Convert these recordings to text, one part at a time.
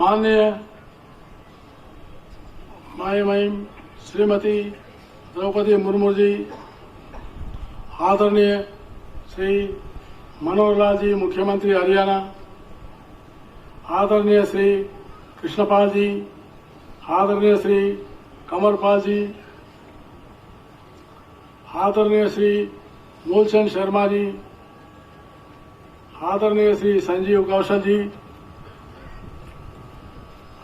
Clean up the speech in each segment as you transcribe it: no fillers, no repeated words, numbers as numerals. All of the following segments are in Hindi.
माननीय महिम श्रीमती द्रौपदी मुर्मू जी, आदरणीय श्री मनोहर लाल जी मुख्यमंत्री हरियाणा, आदरणीय श्री कृष्णपाल जी, आदरणीय श्री कंवरपाल जी, आदरणीय श्री मूलचंद शर्मा जी, आदरणीय श्री संजीव कौशल जी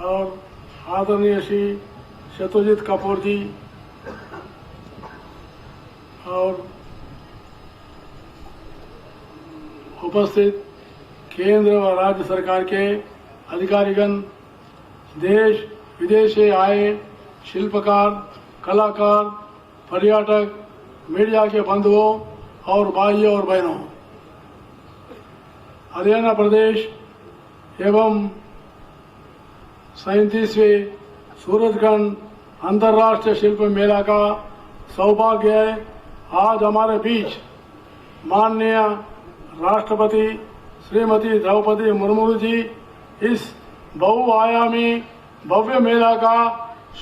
और आदरणीय श्री शत्रुजीत कपूर जी और उपस्थित केंद्र व राज्य सरकार के अधिकारीगण, देश विदेश से आए शिल्पकार, कलाकार, पर्यटक, मीडिया के बंधुओं और भाइयों और बहनों, हरियाणा प्रदेश एवं 37वें सूरजकुंड अंतर्राष्ट्रीय शिल्प मेला का सौभाग्य है आज हमारे बीच माननीय राष्ट्रपति श्रीमती द्रौपदी मुर्मू जी इस बहुआयामी भव्य मेला का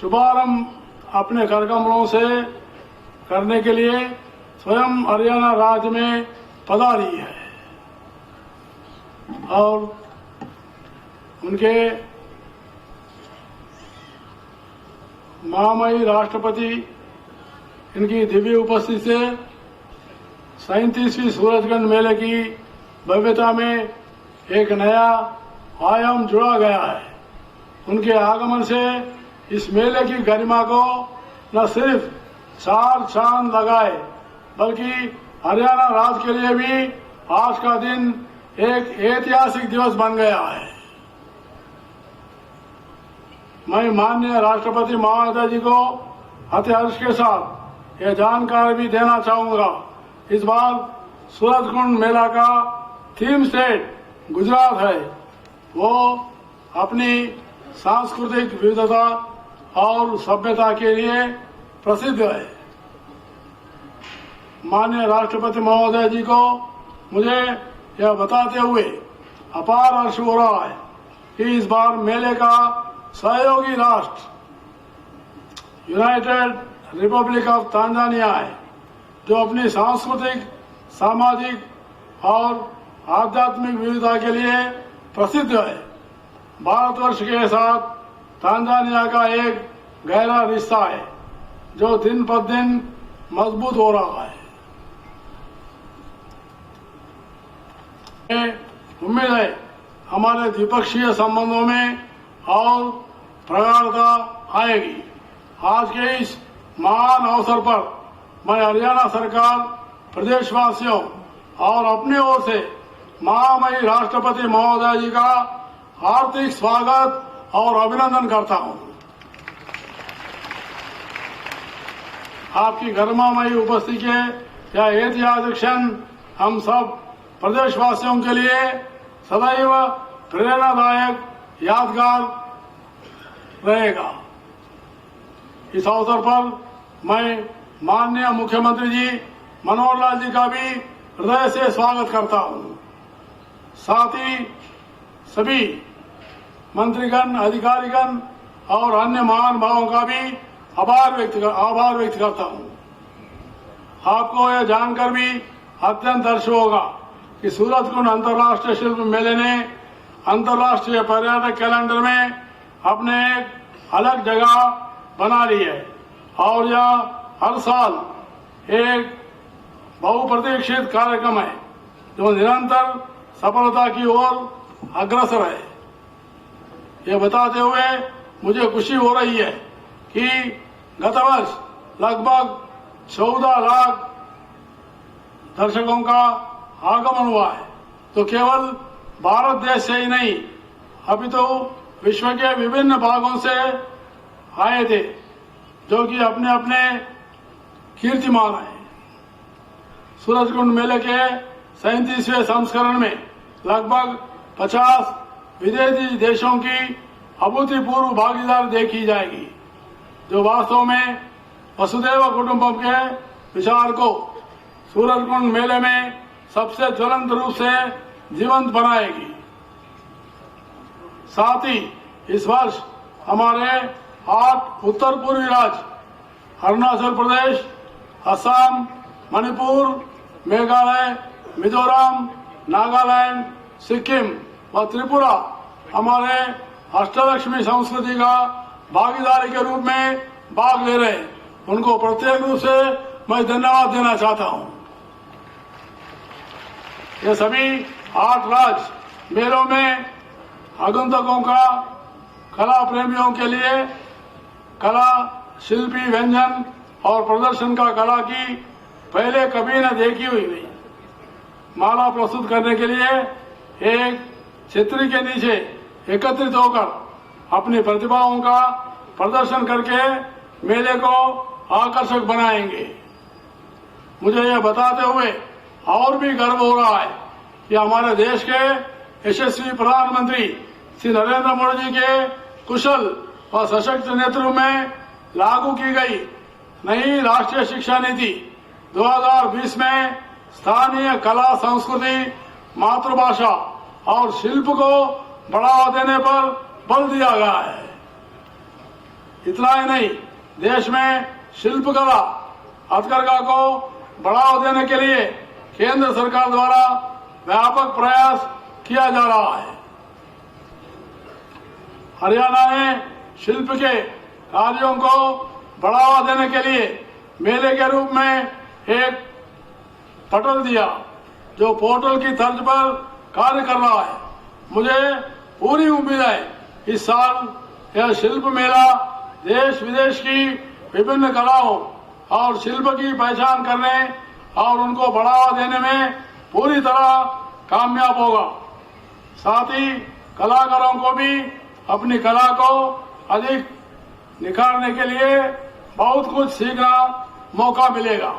शुभारंभ अपने कार्यक्रमों से करने के लिए स्वयं हरियाणा राज्य में पधारी है और उनके महामहिम राष्ट्रपति इनकी दिव्य उपस्थिति से 37वीं सूरजकुंड मेले की भव्यता में एक नया आयाम जुड़ा गया है। उनके आगमन से इस मेले की गरिमा को न सिर्फ 4 चांद लगाए बल्कि हरियाणा राज्य के लिए भी आज का दिन एक ऐतिहासिक दिवस बन गया है। मैं माननीय राष्ट्रपति महोदय जी को अति हर्ष के साथ यह जानकारी भी देना चाहूंगा, इस बार सूरजकुंड मेला का थीम स्टेट गुजरात है। वो अपनी सांस्कृतिक विविधता और सभ्यता के लिए प्रसिद्ध है। माननीय राष्ट्रपति महोदय जी को मुझे यह बताते हुए अपार हर्ष हो रहा है कि इस बार मेले का सहयोगी राष्ट्र यूनाइटेड रिपब्लिक ऑफ तांजानिया है, जो अपनी सांस्कृतिक, सामाजिक और आध्यात्मिक विविधता के लिए प्रसिद्ध है। भारतवर्ष के साथ तांजानिया का एक गहरा रिश्ता है जो दिन पर दिन मजबूत हो रहा है। उम्मीद है हमारे द्विपक्षीय संबंधों में और प्रगाढ़ता आएगी। आज के इस महान अवसर पर मैं हरियाणा सरकार, प्रदेशवासियों और अपनी ओर से महामहिम राष्ट्रपति महोदय जी का हार्दिक स्वागत और अभिनंदन करता हूं। आपकी गरिमामयी उपस्थिति के यह ऐतिहासिक क्षण हम सब प्रदेशवासियों के लिए सदैव प्रेरणादायक, यादगार रहेगा। इस अवसर पर मैं माननीय मुख्यमंत्री जी मनोहर लाल जी का भी हृदय से स्वागत करता हूं। साथ ही सभी मंत्रीगण, अधिकारीगण और अन्य महान भावों का भी आभार व्यक्त करता हूं। आपको यह जानकर भी अत्यंत हर्ष होगा कि सूरजकुंड अंतर्राष्ट्रीय शिल्प मेले ने अंतर्राष्ट्रीय पर्यटक कैलेंडर में अपने एक अलग जगह बना ली है और यह हर साल एक बहुप्रतीक्षित कार्यक्रम है जो निरंतर सफलता की ओर अग्रसर है। यह बताते हुए मुझे खुशी हो रही है कि गत वर्ष लगभग 14 लाख दर्शकों का आगमन हुआ है। तो केवल भारत देश से ही नहीं, अभी तो विश्व के विभिन्न भागों से आए थे जो कि अपने अपने कीर्तिमान है। सूरजकुंड मेले के 37वें संस्करण में लगभग 50 विदेशी देशों की अभूतपूर्व भागीदारी देखी जाएगी, जो वास्तव में वसुधैव कुटुंबकम के विचार को सूरजकुंड मेले में सबसे ज्वलंत रूप से जीवंत बनाएगी। साथ ही इस वर्ष हमारे 8 उत्तर पूर्वी राज्य अरुणाचल प्रदेश, असम, मणिपुर, मेघालय, मिजोरम, नागालैंड, सिक्किम व त्रिपुरा हमारे अष्टलक्ष्मी संस्कृति का भागीदारी के रूप में भाग ले रहे हैं। उनको प्रत्येक रूप से मैं धन्यवाद देना चाहता हूं। ये सभी 8 राज्य मेलों में आगंतुकों का, कला प्रेमियों के लिए कला, शिल्पी, व्यंजन और प्रदर्शन का कला की पहले कभी न देखी हुई नहीं माला प्रस्तुत करने के लिए एक छतरी के नीचे एकत्रित होकर अपनी प्रतिभाओं का प्रदर्शन करके मेले को आकर्षक बनाएंगे। मुझे यह बताते हुए और भी गर्व हो रहा है कि हमारे देश के यशस्वी प्रधानमंत्री श्री नरेंद्र मोदी जी के कुशल व सशक्त नेतृत्व में लागू की गई नई राष्ट्रीय शिक्षा नीति 2020 में स्थानीय कला, संस्कृति, मातृभाषा और शिल्प को बढ़ावा देने पर बल दिया गया है। इतना ही नहीं, देश में शिल्प कला, हथकरघा को बढ़ावा देने के लिए केंद्र सरकार द्वारा व्यापक प्रयास किया जा रहा है। हरियाणा ने शिल्प के कार्यों को बढ़ावा देने के लिए मेले के रूप में एक पटल दिया, जो पोर्टल की तर्ज पर कार्य कर रहा है। मुझे पूरी उम्मीद है इस साल यह शिल्प मेला देश विदेश की विभिन्न कलाओं और शिल्प की पहचान करने और उनको बढ़ावा देने में पूरी तरह कामयाब होगा। साथ ही कलाकारों को भी अपनी कला को अधिक निखारने के लिए बहुत कुछ सीखना मौका मिलेगा।